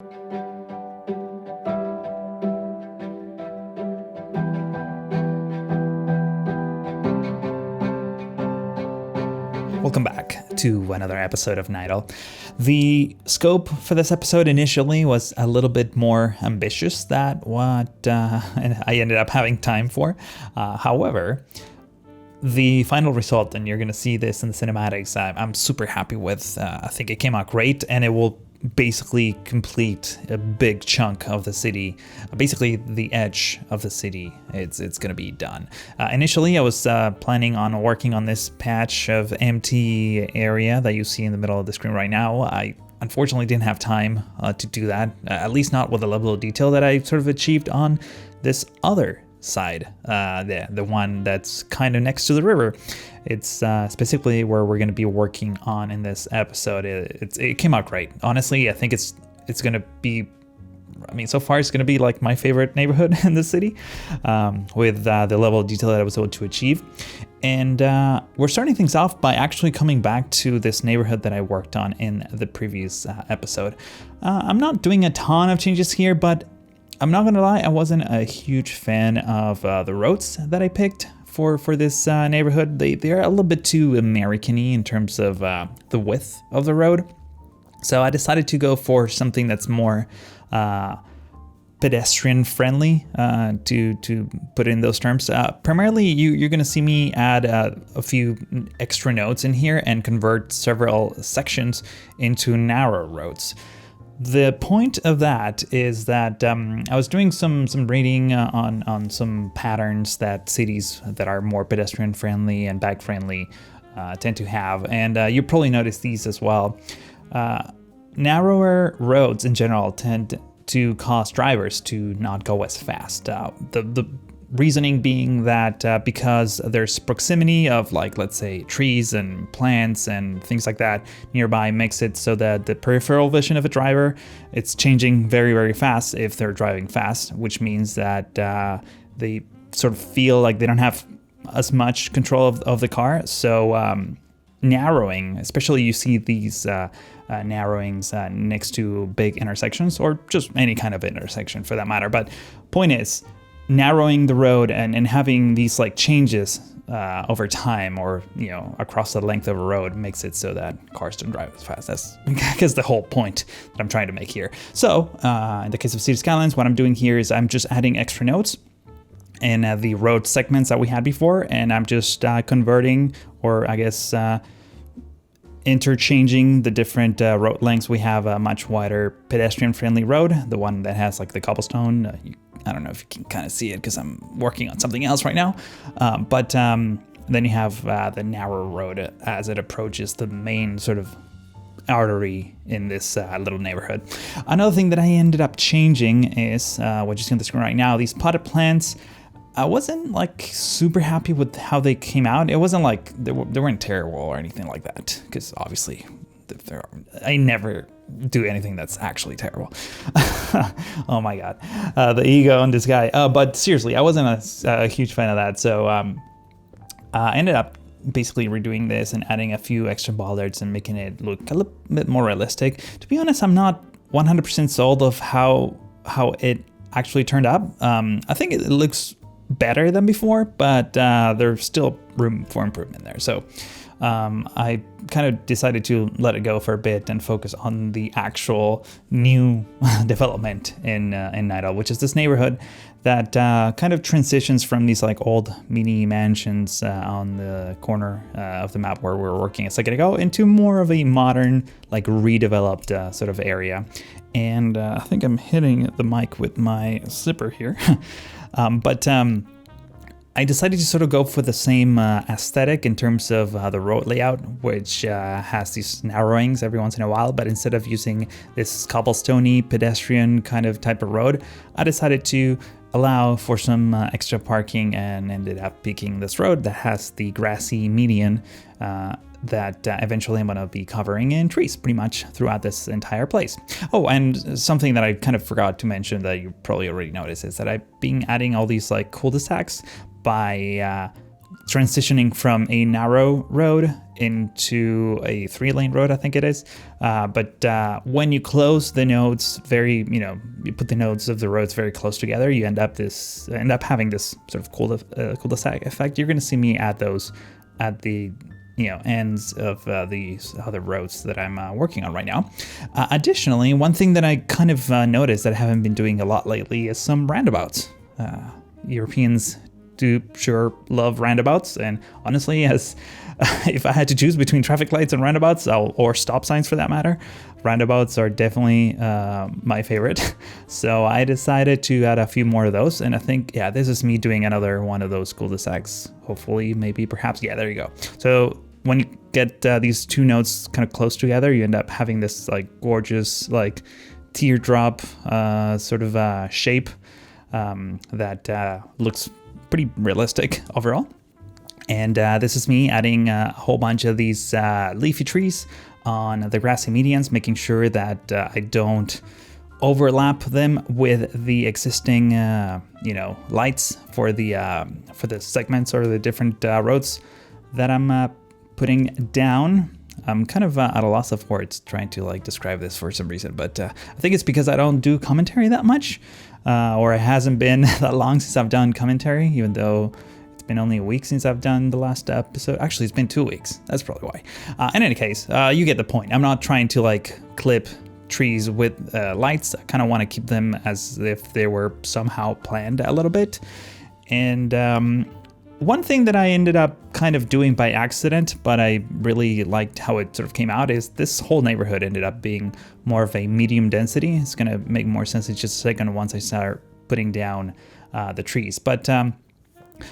Welcome back to another episode of Nydal. The scope for this episode initially was a little bit more ambitious than what I ended up having time for. However, the final result, and you're going to see this in the cinematics, I'm super happy with. I think it came out great, and it will basically complete a big chunk of the city, basically the edge of the city. It's going to be done. Initially, I was planning on working on this patch of empty area that you see in the middle of the screen right now. I unfortunately didn't have time to do that, at least not with the level of detail that I sort of achieved on this other side, the one that's kind of next to the river. It's specifically where we're going to be working on in this episode. It came out great. Honestly, I think it's going to be, I mean, so far it's going to be like my favorite neighborhood in the city, with the level of detail that I was able to achieve. And we're starting things off by actually coming back to this neighborhood that I worked on in the previous episode. I'm not doing a ton of changes here, but I'm not gonna lie, I wasn't a huge fan of the roads that I picked for this neighborhood. They're a little bit too American-y in terms of the width of the road. So I decided to go for something that's more pedestrian friendly, to put in those terms. Primarily, you're gonna see me add a few extra nodes in here and convert several sections into narrow roads. The point of that is that I was doing some reading on some patterns that cities that are more pedestrian friendly and bike friendly tend to have, and you probably noticed these as well. Narrower roads in general tend to cause drivers to not go as fast. The reasoning being that because there's proximity of, like, let's say trees and plants and things like that nearby, makes it so that the peripheral vision of a driver, it's changing very, very fast if they're driving fast, which means that they sort of feel like they don't have as much control of the car. So narrowing, especially you see these narrowings next to big intersections, or just any kind of intersection for that matter. But point is, narrowing the road and having these like changes over time, or across the length of a road, makes it so that cars don't drive as fast. That's I guess the whole point that I'm trying to make here. So in the case of City Skylines, what I'm doing here is I'm just adding extra nodes in the road segments that we had before, and I'm just converting, or I guess interchanging the different road lengths. We have a much wider pedestrian-friendly road, the one that has like the cobblestone. I don't know if you can kind of see it because I'm working on something else right now. But then you have the narrow road as it approaches the main sort of artery in this little neighborhood. Another thing that I ended up changing is what you see on the screen right now, these potted plants. I wasn't like super happy with how they came out. It wasn't like they weren't terrible or anything like that, because obviously I never do anything that's actually terrible. Oh my god, the ego in this guy. But seriously, I wasn't a huge fan of that. So I ended up basically redoing this and adding a few extra bollards and making it look a little bit more realistic. To be honest, I'm not 100% sold of how it actually turned out. I think it looks better than before, but there's still room for improvement there. So I kind of decided to let it go for a bit and focus on the actual new development in Nydal, which is this neighborhood that kind of transitions from these like old mini mansions on the corner of the map where we were working a second ago into more of a modern, like redeveloped sort of area. And I think I'm hitting the mic with my zipper here. But I decided to sort of go for the same aesthetic in terms of the road layout, which has these narrowings every once in a while. But instead of using this cobblestone-y pedestrian kind of type of road, I decided to allow for some extra parking and ended up picking this road that has the grassy median that eventually I'm going to be covering in trees pretty much throughout this entire place. Oh, and something that I kind of forgot to mention that you probably already noticed is that I've been adding all these like cul-de-sacs by transitioning from a narrow road into a 3-lane road, I think it is. But when you close the nodes you put the nodes of the roads very close together, you end up having this sort of cul-de-sac effect. You're going to see me add those at the ends of these other roads that I'm working on right now. Additionally, one thing that I kind of noticed that I haven't been doing a lot lately is some roundabouts. Europeans do sure love roundabouts, and honestly, as if I had to choose between traffic lights and roundabouts, or stop signs for that matter, roundabouts are definitely my favorite. So I decided to add a few more of those, and I think, yeah, this is me doing another one of those cul-de-sacs. Hopefully, maybe, perhaps, yeah, there you go. So when you get these two nodes kind of close together, you end up having this like gorgeous like teardrop sort of shape that looks pretty realistic overall. And this is me adding a whole bunch of these leafy trees on the grassy medians, making sure that I don't overlap them with the existing lights for the segments or the different roads that I'm putting down. I'm kind of at a loss of words trying to like describe this for some reason, but I think it's because I don't do commentary that much, or it hasn't been that long since I've done commentary, even though it's been only a week since I've done the last episode. Actually, it's been 2 weeks. That's probably why. In any case, you get the point. I'm not trying to like clip trees with lights. I kind of want to keep them as if they were somehow planned a little bit. And one thing that I ended up kind of doing by accident, but I really liked how it sort of came out, is this whole neighborhood ended up being more of a medium density. It's going to make more sense in just a second once I start putting down the trees. But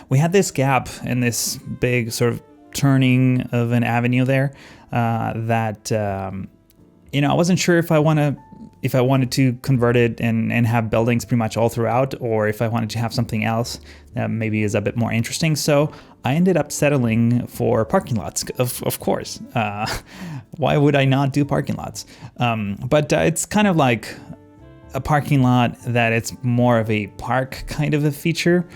we had this gap in this big sort of turning of an avenue there that I wasn't sure if I wanted to convert it and have buildings pretty much all throughout, or if I wanted to have something else that maybe is a bit more interesting. So I ended up settling for parking lots, of course. Why would I not do parking lots? But it's kind of like a parking lot that it's more of a park kind of a feature.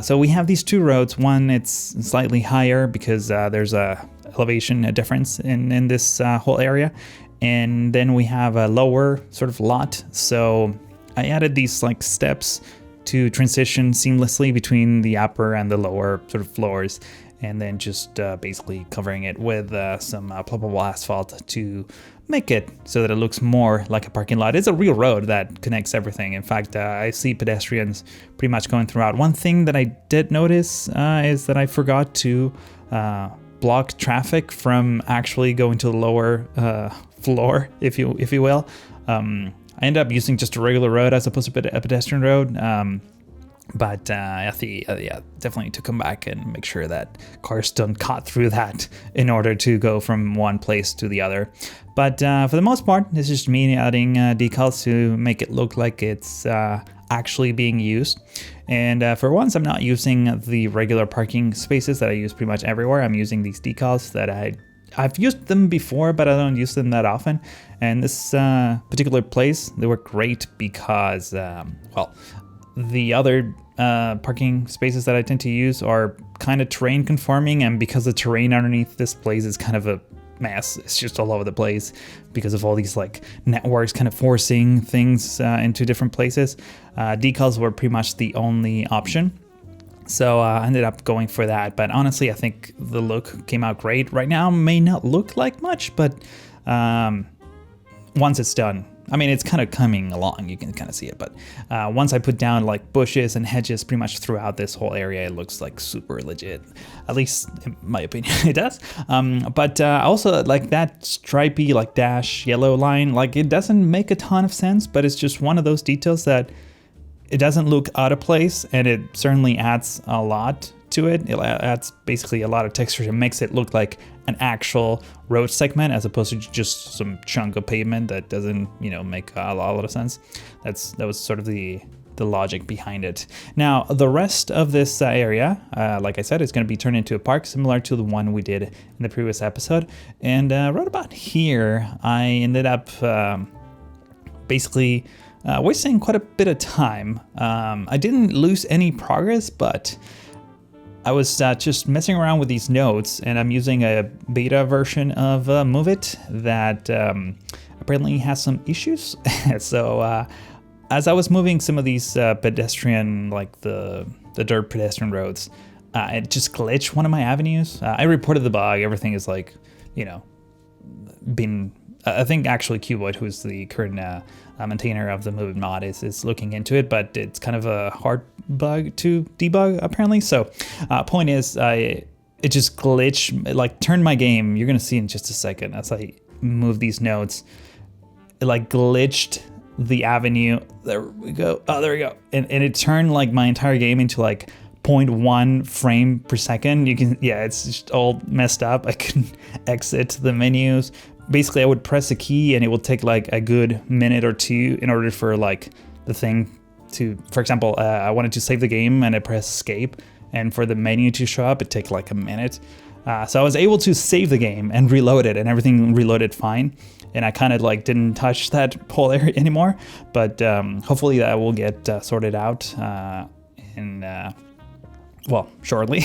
So we have these two roads. One, it's slightly higher because there's a elevation difference in this whole area. And then we have a lower sort of lot. So I added these like steps to transition seamlessly between the upper and the lower sort of floors. And then just basically covering it with some pluggable asphalt to make it so that it looks more like a parking lot. It's a real road that connects everything. In fact, I see pedestrians pretty much going throughout. One thing that I did notice is that I forgot to block traffic from actually going to the lower floor, if you will. I ended up using just a regular road as opposed to a pedestrian road. But I have to, definitely to come back and make sure that cars don't cut through that in order to go from one place to the other. But for the most part, it's just me adding decals to make it look like it's actually being used. And for once, I'm not using the regular parking spaces that I use pretty much everywhere. I'm using these decals that I've used them before, but I don't use them that often. And this particular place, they work great because, the other parking spaces that I tend to use are kind of terrain conforming, and because the terrain underneath this place is kind of a mess, it's just all over the place because of all these like networks kind of forcing things into different places. Decals were pretty much the only option. So I ended up going for that, but honestly, I think the look came out great. Right now may not look like much, but once it's done, I mean, it's kind of coming along, you can kind of see it, but once I put down like bushes and hedges pretty much throughout this whole area, it looks like super legit, at least in my opinion, it does. But also like that stripy like dash yellow line, like it doesn't make a ton of sense, but it's just one of those details that it doesn't look out of place, and it certainly adds a lot to it. It adds basically a lot of texture. It makes it look like an actual road segment as opposed to just some chunk of pavement that doesn't, make a lot of sense. That was sort of the logic behind it. Now, the rest of this area, like I said, is going to be turned into a park similar to the one we did in the previous episode. And right about here, I ended up basically wasting quite a bit of time. I didn't lose any progress, but I was just messing around with these nodes, and I'm using a beta version of Move It that apparently has some issues. So as I was moving some of these pedestrian, like the dirt pedestrian roads, it just glitched one of my avenues. I reported the bug. Everything is like, you know, been. I think actually Cuboid, who's the current maintainer of the Move It mod, is looking into it, but it's kind of a hard bug to debug apparently. So point is, it just glitched, it like turned my game. You're gonna see in just a second as I move these nodes. It like glitched the avenue. There we go. Oh, there we go. And it turned like my entire game into like 0.1 frame per second. You can, yeah, it's just all messed up. I couldn't exit the menus. Basically, I would press a key and it would take like a good minute or two in order for like the thing to, for example, I wanted to save the game and I press escape, and for the menu to show up, it take like a minute. So I was able to save the game and reload it, and everything reloaded fine. And I kind of like didn't touch that whole area anymore, but hopefully that will get sorted out well, shortly.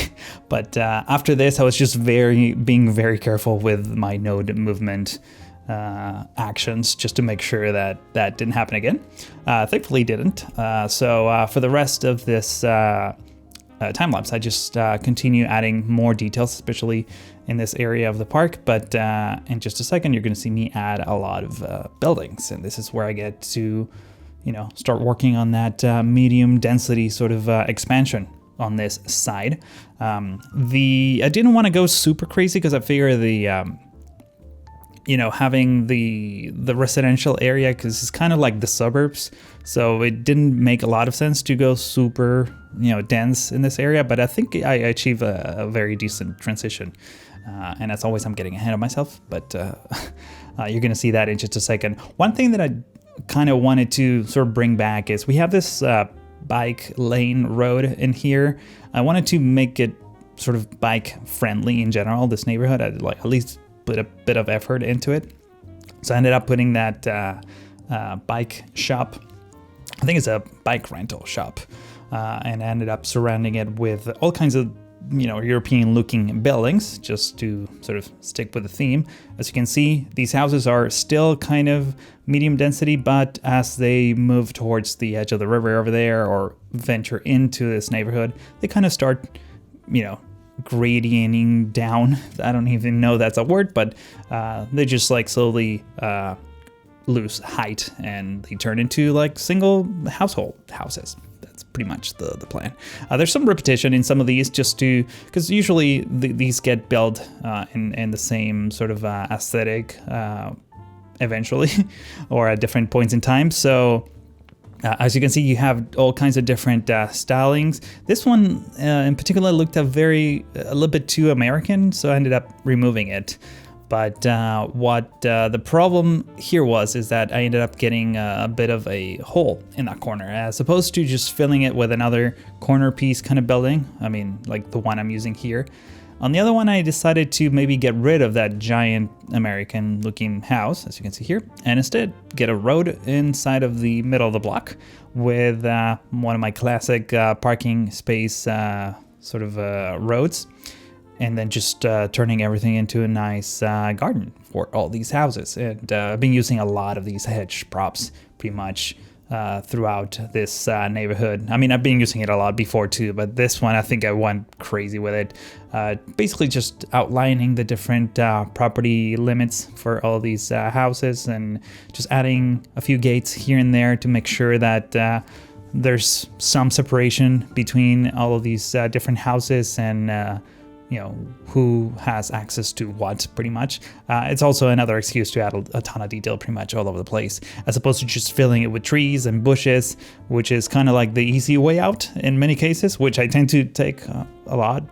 But after this, I was just being very careful with my node movement actions, just to make sure that that didn't happen again. Thankfully, it didn't. So for the rest of this time lapse, I just continue adding more details, especially in this area of the park. But in just a second, you're going to see me add a lot of buildings, and this is where I get to, you know, start working on that medium density sort of expansion on this side. I didn't want to go super crazy because I figure you know, having the residential area, because it's kind of like the suburbs, so it didn't make a lot of sense to go super, you know, dense in this area. But I think I achieve a very decent transition, and as always, I'm getting ahead of myself. But you're gonna see that in just a second. One thing that I kind of wanted to sort of bring back is we have this bike lane road in here. I wanted to make it sort of bike friendly in general. This neighborhood, I'd like at least put a bit of effort into it. So I ended up putting that bike shop, I think it's a bike rental shop, and I ended up surrounding it with all kinds of, you know, European looking buildings, just to sort of stick with the theme. As you can see, these houses are still kind of medium density, but as they move towards the edge of the river over there or venture into this neighborhood, they kind of start, you know, gradienting down. I don't even know that's a word, but they just like slowly lose height and they turn into like single household houses. That's pretty much the plan. There's some repetition in some of these, just to, because usually these get built in the same sort of aesthetic eventually or at different points in time. So as you can see, you have all kinds of different stylings. This one in particular looked a little bit too American, so I ended up removing it. But what the problem here is that I ended up getting a bit of a hole in that corner, as opposed to just filling it with another corner piece kind of building. I mean, like the one I'm using here. On the other one, I decided to maybe get rid of that giant American looking house, as you can see here, and instead get a road inside of the middle of the block with one of my classic parking space sort of roads, and then just turning everything into a nice garden for all these houses. And I've been using a lot of these hedge props pretty much throughout this neighborhood. I mean, I've been using it a lot before too, but this one I think I went crazy with it. Basically just outlining the different property limits for all these houses, and just adding a few gates here and there to make sure that there's some separation between all of these different houses, and you know, who has access to what, pretty much. It's also another excuse to add a ton of detail pretty much all over the place, as opposed to just filling it with trees and bushes, which is kind of like the easy way out in many cases, which I tend to take a lot.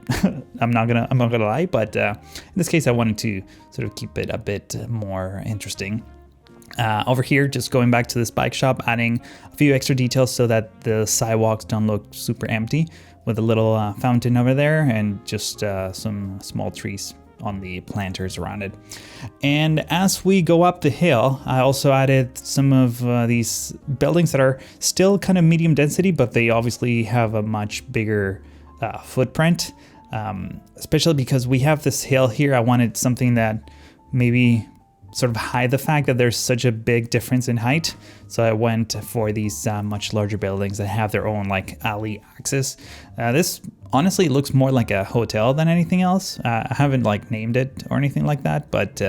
I'm not gonna lie, but in this case I wanted to sort of keep it a bit more interesting. Over here, just going back to this bike shop, adding a few extra details so that the sidewalks don't look super empty, with a little fountain over there, and just some small trees on the planters around it. And as we go up the hill, I also added some of these buildings that are still kind of medium density, but they obviously have a much bigger footprint. especially because we have this hill here. I wanted something that maybe sort of hide the fact that there's such a big difference in height. So I went for these much larger buildings that have their own like alley access. This honestly looks more like a hotel than anything else. I haven't like named it or anything like that, but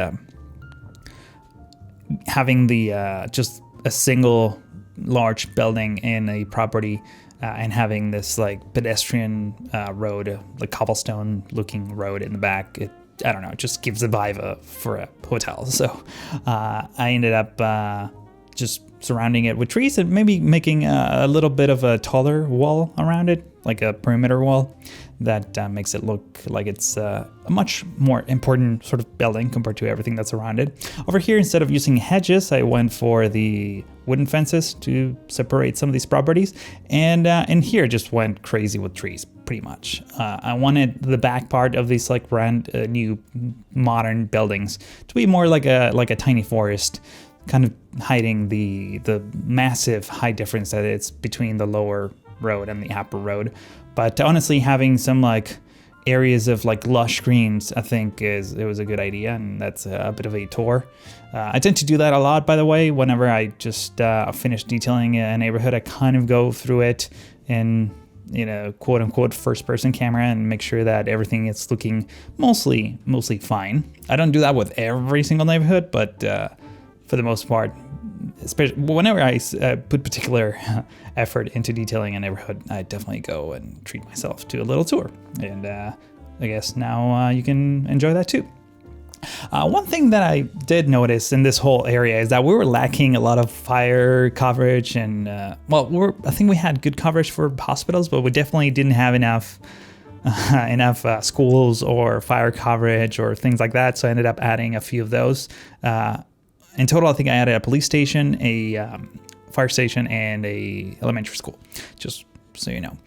having the just a single large building in a property and having this like pedestrian road, like cobblestone looking road in the back, I don't know, it just gives a vibe for a hotel. So I ended up just surrounding it with trees and maybe making a little bit of a taller wall around it, like a perimeter wall that makes it look like it's a much more important sort of building compared to everything that's around it. Over here, instead of using hedges, I went for the wooden fences to separate some of these properties, and in here just went crazy with trees pretty much. I wanted the back part of these like brand new modern buildings to be more like a tiny forest, kind of hiding the massive height difference that it's between the lower road and the upper road. But honestly, having some like areas of like lush greens, I think it was a good idea, and that's a bit of a tour. I tend to do that a lot, by the way. Whenever I just finish detailing a neighborhood, I kind of go through it in, you know, quote unquote first person camera and make sure that everything is looking mostly fine. I don't do that with every single neighborhood, but for the most part, especially whenever I put particular effort into detailing a neighborhood, I definitely go and treat myself to a little tour. And I guess now you can enjoy that too. One thing that I did notice in this whole area is that we were lacking a lot of fire coverage, and I think we had good coverage for hospitals, but we definitely didn't have enough schools or fire coverage or things like that. So I ended up adding a few of those. In total, I think I added a police station, a fire station, and a elementary school, just so you know.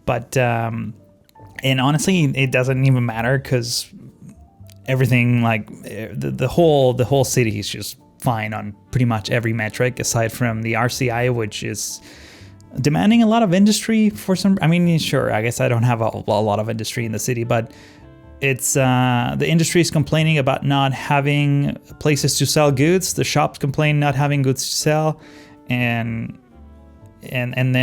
But and honestly, it doesn't even matter because everything, like the whole city is just fine on pretty much every metric, aside from the RCI, which is demanding a lot of industry for some. I mean, sure, I guess I don't have a lot of industry in the city, but it's the industry is complaining about not having places to sell goods. The shops complain not having goods to sell, and then and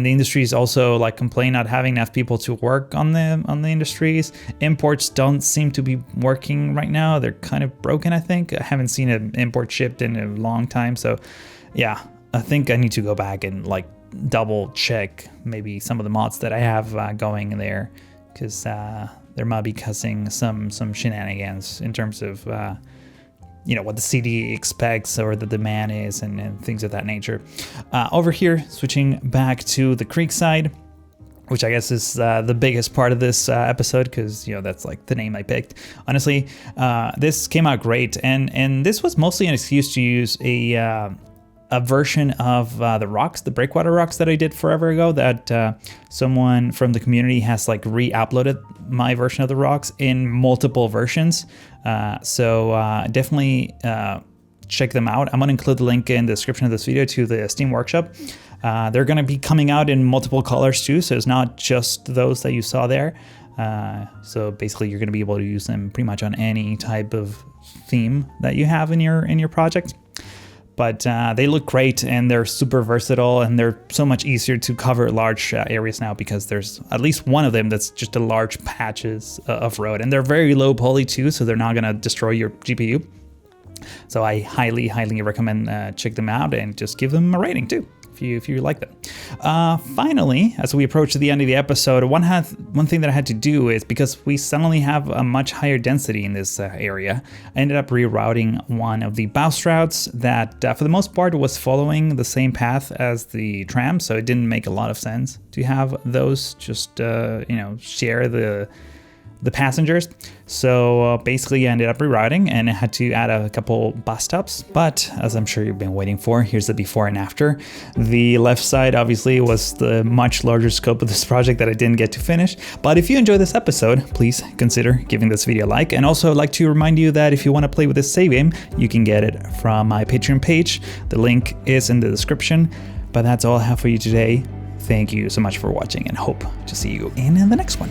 the industry is also like complain not having enough people to work on the industries. Imports don't seem to be working right now. They're kind of broken, I think. I haven't seen an import shipped in a long time, so yeah, I think I need to go back and like double check maybe some of the mods that I have going there, because there might be causing some shenanigans in terms of what the city expects or the demand is and things of that nature. Over here, switching back to the Creekside, which I guess is the biggest part of this episode, because that's like the name I picked. Honestly, this came out great, and this was mostly an excuse to use a version of the rocks, the breakwater rocks that I did forever ago, that someone from the community has like re-uploaded my version of the rocks in multiple versions. So definitely check them out. I'm gonna include the link in the description of this video to the Steam Workshop. They're gonna be coming out in multiple colors too, so it's not just those that you saw there. So basically you're gonna be able to use them pretty much on any type of theme that you have in your project. But they look great, and they're super versatile, and they're so much easier to cover large areas now, because there's at least one of them that's just a large patches of road, and they're very low poly too, so they're not gonna destroy your GPU. So I highly recommend check them out and just give them a rating too, if you like them. Finally, as we approach the end of the episode, one thing that I had to do is, because we suddenly have a much higher density in this area, I ended up rerouting one of the bus routes that for the most part was following the same path as the tram, so it didn't make a lot of sense to have those just share the passengers. So basically I ended up rerouting, and I had to add a couple bus stops. But as I'm sure you've been waiting for, here's the before and after. The left side obviously was the much larger scope of this project that I didn't get to finish. But if you enjoyed this episode, please consider giving this video a like. And also I'd like to remind you that if you want to play with this save game, you can get it from my Patreon page. The link is in the description. But that's all I have for you today. Thank you so much for watching, and hope to see you in the next one.